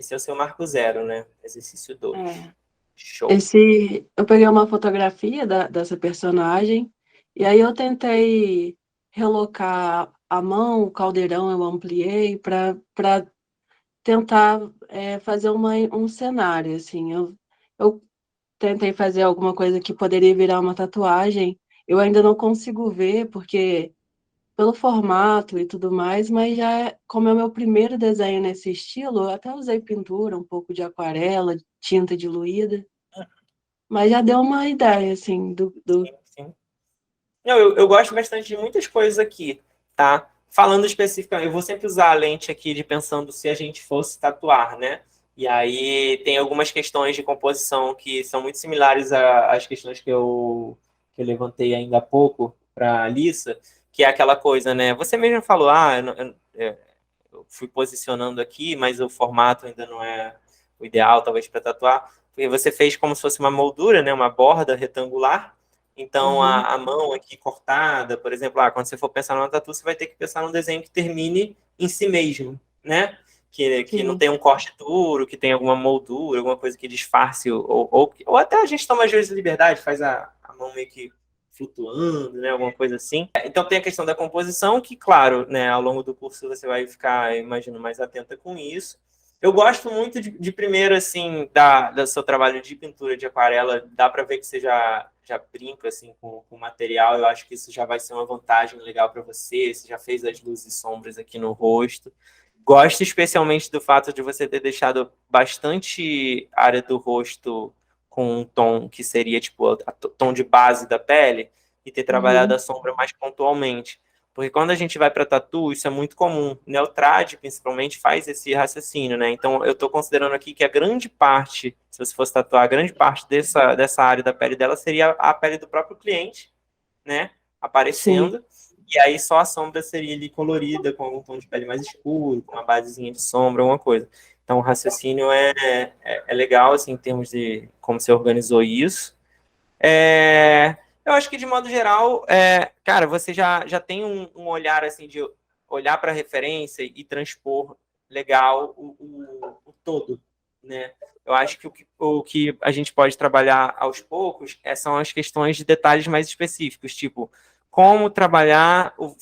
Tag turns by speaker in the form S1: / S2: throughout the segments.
S1: Esse é o seu marco zero, né? Exercício 2.
S2: É.
S1: Show.
S2: Eu peguei uma fotografia dessa personagem, e aí eu tentei relocar a mão, o caldeirão eu ampliei para tentar fazer um cenário, assim. Eu tentei fazer alguma coisa que poderia virar uma tatuagem. Eu ainda não consigo ver, porque pelo formato e tudo mais, mas como é o meu primeiro desenho nesse estilo, eu até usei pintura, um pouco de aquarela, tinta diluída, mas já deu uma ideia, assim, do...
S1: Sim. Não, eu gosto bastante de muitas coisas aqui, tá? Falando especificamente, eu vou sempre usar a lente aqui de pensando se a gente fosse tatuar, né? E aí tem algumas questões de composição que são muito similares às questões que eu levantei ainda há pouco para a Alissa, que é aquela coisa, né? Você mesmo falou, eu fui posicionando aqui, mas o formato ainda não é o ideal, talvez, para tatuar. Porque você fez como se fosse uma moldura, né? Uma borda retangular. Então,
S2: Uhum,
S1: a mão aqui cortada, por exemplo, quando você for pensar numa tatu, você vai ter que pensar num desenho que termine em si mesmo, né? Que não
S2: sim.
S1: tenha um corte duro, que tenha alguma moldura, alguma coisa que disfarce, ou até a gente toma às vezes liberdade, faz a mão meio que flutuando, né? Alguma coisa assim. Então tem a questão da composição, que, claro, né, ao longo do curso você vai ficar, imagino, mais atenta com isso. Eu gosto muito de primeiro, assim, do seu trabalho de pintura de aquarela, dá para ver que você já brinca, assim, com o material, eu acho que isso já vai ser uma vantagem legal para você já fez as luzes e sombras aqui no rosto. Gosto especialmente do fato de você ter deixado bastante área do rosto com um tom que seria, tipo, tom de base da pele, e ter trabalhado a
S2: Uhum,
S1: sombra mais pontualmente. Porque quando a gente vai para tatu, isso é muito comum. Neotrad, principalmente, faz esse raciocínio, né? Então, eu estou considerando aqui que a grande parte, se você fosse tatuar, a grande parte dessa área da pele dela seria a pele do próprio cliente, né?
S2: sim.
S1: Aparecendo. E aí só a sombra seria ali colorida, com algum tom de pele mais escuro, com uma basezinha de sombra, alguma coisa. Então, o raciocínio é legal, assim, em termos de como você organizou isso. Eu acho que, de modo geral, cara, você já tem um olhar, assim, de olhar para a referência e transpor legal o todo, né? Eu acho que o que a gente pode trabalhar aos poucos são as questões de detalhes mais específicos, tipo, como trabalhar o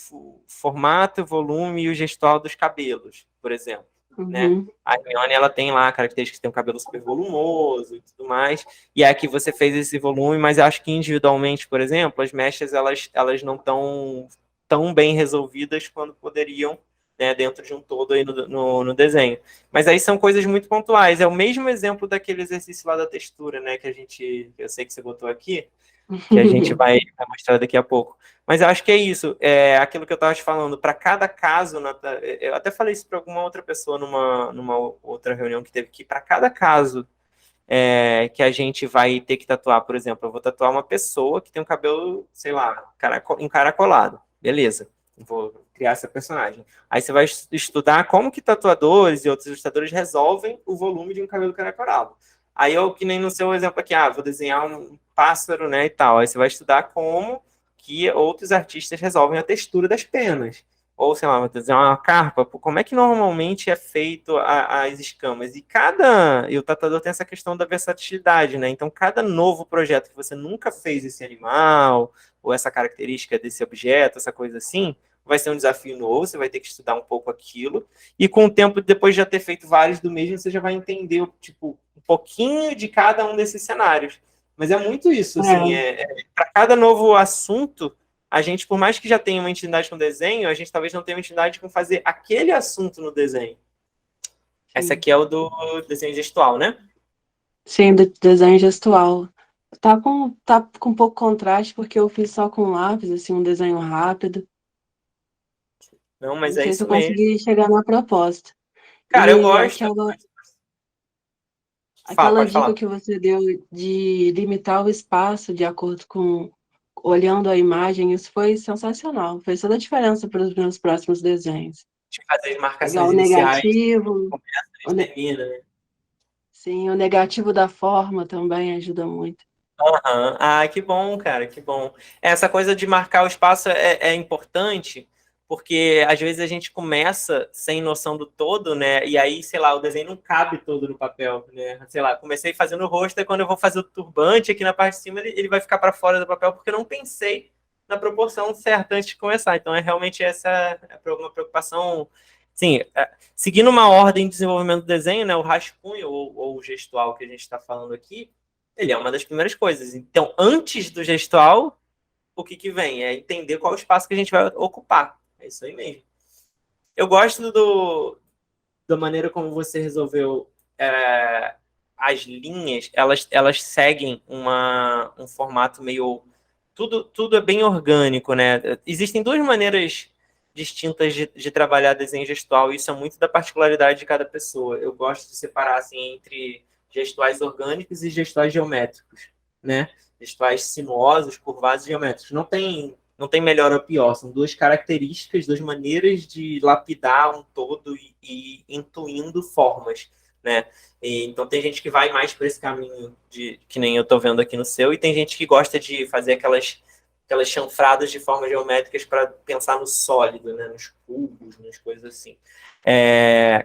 S1: formato, o volume e o gestual dos cabelos, por exemplo, né?
S2: Uhum,
S1: A Hermione, ela tem lá características de ter um cabelo super volumoso e tudo mais, e aqui você fez esse volume, mas eu acho que individualmente, por exemplo, as mechas elas não estão tão bem resolvidas quando poderiam, né, dentro de um todo aí no desenho. Mas aí são coisas muito pontuais. É o mesmo exemplo daquele exercício lá da textura, né, que eu sei que você botou aqui, que a gente vai mostrar daqui a pouco. Mas eu acho que é isso, aquilo que eu estava te falando, para cada caso, eu até falei isso para alguma outra pessoa numa outra reunião que teve aqui, para cada caso que a gente vai ter que tatuar. Por exemplo, eu vou tatuar uma pessoa que tem um cabelo, sei lá, encaracolado. Beleza, vou criar essa personagem. Aí você vai estudar como que tatuadores e outros ilustradores resolvem o volume de um cabelo encaracolado. Aí eu, que nem no seu exemplo aqui, vou desenhar um pássaro, né, e tal. Aí você vai estudar como que outros artistas resolvem a textura das penas. Ou, sei lá, vou desenhar uma carpa, como é que normalmente é feito as escamas? E o tatuador tem essa questão da versatilidade, né? Então, cada novo projeto que você nunca fez esse animal, ou essa característica desse objeto, essa coisa assim, vai ser um desafio novo, você vai ter que estudar um pouco aquilo, e com o tempo, depois de já ter feito vários do mesmo, você já vai entender, tipo, um pouquinho de cada um desses cenários. Mas é muito isso, assim,
S2: é,
S1: para cada novo assunto, a gente, por mais que já tenha uma intimidade com o desenho, a gente talvez não tenha uma intimidade com fazer aquele assunto no desenho. Essa
S2: sim.
S1: aqui é o do desenho gestual, né?
S2: Sim, do desenho gestual. Tá com pouco contraste, porque eu fiz só com lápis, assim, um desenho rápido.
S1: Não, mas
S2: Não
S1: é
S2: sei se eu
S1: isso mesmo.
S2: consegui chegar na proposta.
S1: Cara, eu
S2: E
S1: gosto.
S2: aquela
S1: Pode
S2: dica
S1: falar.
S2: que você deu de limitar o espaço de acordo com olhando a imagem, isso foi sensacional. Fez toda a diferença para os meus próximos desenhos.
S1: De fazer as
S2: Pegar
S1: marcações
S2: o
S1: iniciais,
S2: negativo,
S1: começa
S2: o
S1: e
S2: ne-
S1: termina, né?
S2: sim, o negativo da forma também ajuda muito.
S1: Aham. Que bom, cara, que bom. Essa coisa de marcar o espaço é importante, porque às vezes a gente começa sem noção do todo, né? E aí, sei lá, o desenho não cabe todo no papel, né? Sei lá, comecei fazendo o rosto, e quando eu vou fazer o turbante aqui na parte de cima, ele vai ficar para fora do papel, porque eu não pensei na proporção certa antes de começar. Então, é realmente essa uma preocupação. Sim, seguindo uma ordem de desenvolvimento do desenho, né? O rascunho ou o gestual que a gente está falando aqui, ele é uma das primeiras coisas. Então, antes do gestual, o que vem? É entender qual é o espaço que a gente vai ocupar. É isso aí mesmo. Eu gosto da maneira como você resolveu as linhas, elas seguem um formato meio. Tudo é bem orgânico, né? Existem duas maneiras distintas de trabalhar desenho gestual, e isso é muito da particularidade de cada pessoa. Eu gosto de separar assim, entre gestuais orgânicos e gestuais geométricos, né? Gestuais sinuosos, curvados e geométricos. Não tem melhor ou pior, são duas características, duas maneiras de lapidar um todo e intuindo formas, né? Então tem gente que vai mais por esse caminho que nem eu estou vendo aqui no seu, e tem gente que gosta de fazer aquelas chanfradas de formas geométricas para pensar no sólido, né? Nos cubos, nas coisas assim.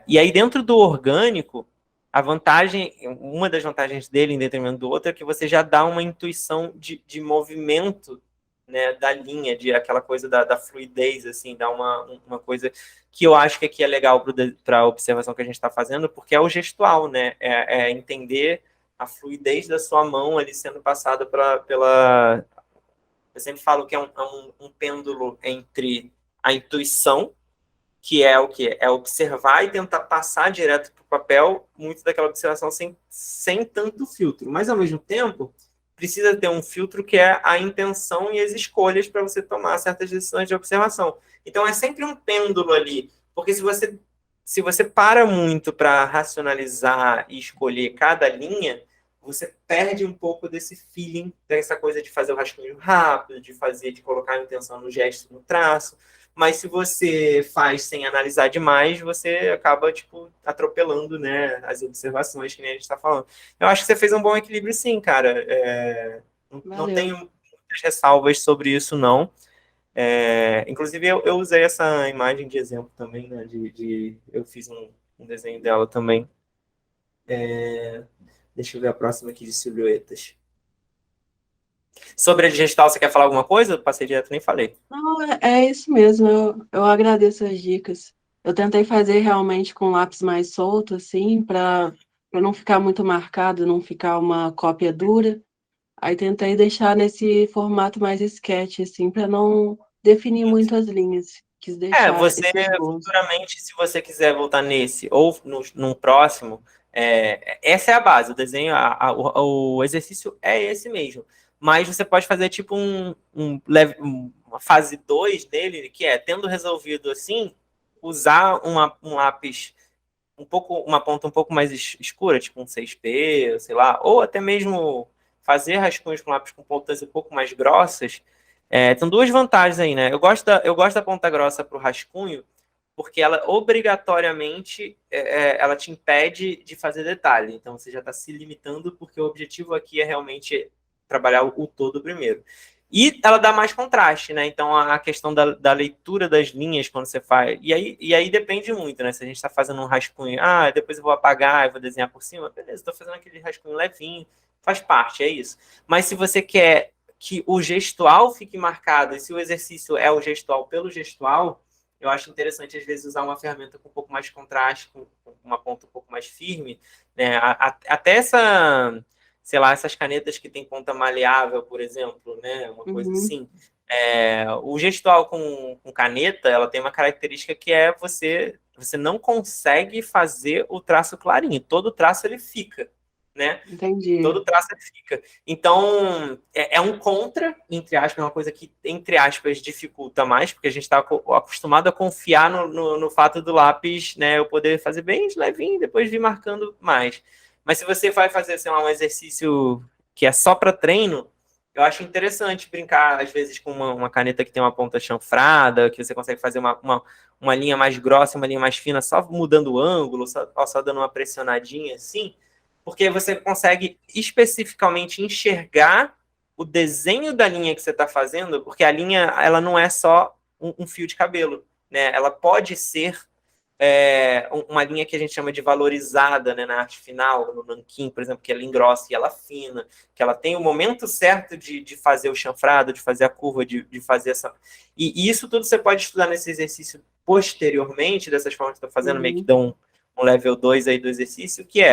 S1: E aí dentro do orgânico, uma das vantagens dele em detrimento do outro é que você já dá uma intuição de movimento, né, da linha, de aquela coisa da fluidez, assim, dá uma coisa que eu acho que aqui é legal para a observação que a gente está fazendo, porque é o gestual, né? É entender a fluidez da sua mão ali sendo passada pela. Eu sempre falo que é um pêndulo entre a intuição, que é o que é observar e tentar passar direto para o papel muito daquela observação sem tanto filtro, mas ao mesmo tempo precisa ter um filtro que é a intenção e as escolhas para você tomar certas decisões de observação. Então é sempre um pêndulo ali, porque se você para muito para racionalizar e escolher cada linha, você perde um pouco desse feeling, dessa coisa de fazer o rascunho rápido, de colocar a intenção no gesto, no traço. Mas se você faz sem analisar demais, você acaba, tipo, atropelando, né, as observações que nem a gente está falando. Eu acho que você fez um bom equilíbrio, sim, cara. Não
S2: Valeu.
S1: tenho muitas ressalvas sobre isso, não. Inclusive, eu usei essa imagem de exemplo também, né, eu fiz um desenho dela também. Deixa eu ver a próxima aqui de silhuetas. Sobre a digital, você quer falar alguma coisa? Eu passei direto, nem falei.
S2: Não, é isso mesmo, eu agradeço as dicas. Eu tentei fazer realmente com lápis mais solto, assim, para não ficar muito marcado, não ficar uma cópia dura. Aí tentei deixar nesse formato mais sketch, assim, para não definir muito as linhas. Quis deixar
S1: Você
S2: esse esboço.
S1: futuramente, se você quiser voltar nesse ou num próximo, essa é a base. O desenho, o exercício é esse mesmo. Mas você pode fazer tipo uma fase 2 dele, que é, tendo resolvido assim, usar um lápis uma ponta um pouco mais escura, tipo um 6P, sei lá, ou até mesmo fazer rascunhos com lápis com pontas um pouco mais grossas. Tem duas vantagens aí, né? Eu gosto da ponta grossa para o rascunho, porque ela obrigatoriamente ela te impede de fazer detalhe. Então você já está se limitando, porque o objetivo aqui é realmente trabalhar o todo primeiro. E ela dá mais contraste, né? Então a questão da leitura das linhas quando você faz. E aí depende muito, né? Se a gente está fazendo um rascunho, depois eu vou apagar, eu vou desenhar por cima, beleza, estou fazendo aquele rascunho levinho, faz parte, é isso. Mas se você quer que o gestual fique marcado, e se o exercício é o gestual pelo gestual, eu acho interessante, às vezes, usar uma ferramenta com um pouco mais de contraste, com uma ponta um pouco mais firme, né? Até sei lá, essas canetas que tem ponta maleável, por exemplo, né? Uma coisa
S2: Uhum,
S1: assim. O gestual com caneta, ela tem uma característica que é você não consegue fazer o traço clarinho. Todo traço ele fica, né?
S2: entendi.
S1: Todo traço ele fica. Então, é um contra, entre aspas, é uma coisa que, entre aspas, dificulta mais, porque a gente está acostumado a confiar no fato do lápis, né? Eu poder fazer bem levinho e depois vir marcando mais. Mas se você vai fazer, sei lá, um exercício que é só para treino, eu acho interessante brincar, às vezes, com uma caneta que tem uma ponta chanfrada, que você consegue fazer uma linha mais grossa, uma linha mais fina, só mudando o ângulo, só dando uma pressionadinha assim, porque você consegue especificamente enxergar o desenho da linha que você está fazendo, porque a linha ela não é só um fio de cabelo. né? Ela pode ser uma linha que a gente chama de valorizada, né, na arte final, no nanquim, por exemplo, que ela engrossa e ela afina, que ela tem o momento certo de fazer o chanfrado, de fazer a curva, de fazer essa... E isso tudo você pode estudar nesse exercício posteriormente, dessas formas que eu estou fazendo, meio que dão um level 2 aí do exercício, que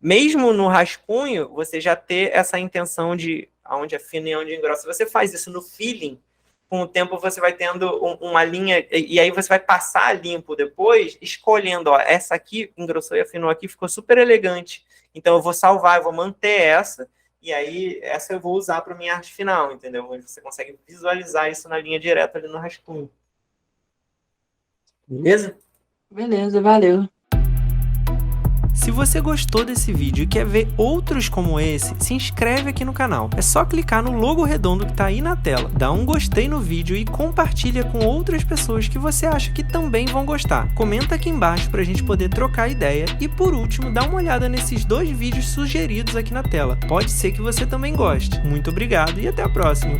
S1: mesmo no rascunho, você já ter essa intenção de aonde é fino e aonde engrossa. Você faz isso no feeling, com o tempo você vai tendo uma linha, e aí você vai passar limpo depois, escolhendo, ó, essa aqui engrossou e afinou aqui, ficou super elegante. Então eu vou salvar, eu vou manter essa, e aí essa eu vou usar para minha arte final, entendeu? Você consegue visualizar isso na linha direta ali no rascunho. Beleza?
S2: Beleza, valeu.
S3: Se você gostou desse vídeo e quer ver outros como esse, se inscreve aqui no canal. É só clicar no logo redondo que está aí na tela, dá um gostei no vídeo e compartilha com outras pessoas que você acha que também vão gostar. Comenta aqui embaixo para a gente poder trocar ideia e, por último, dá uma olhada nesses 2 vídeos sugeridos aqui na tela. Pode ser que você também goste. Muito obrigado e até a próxima!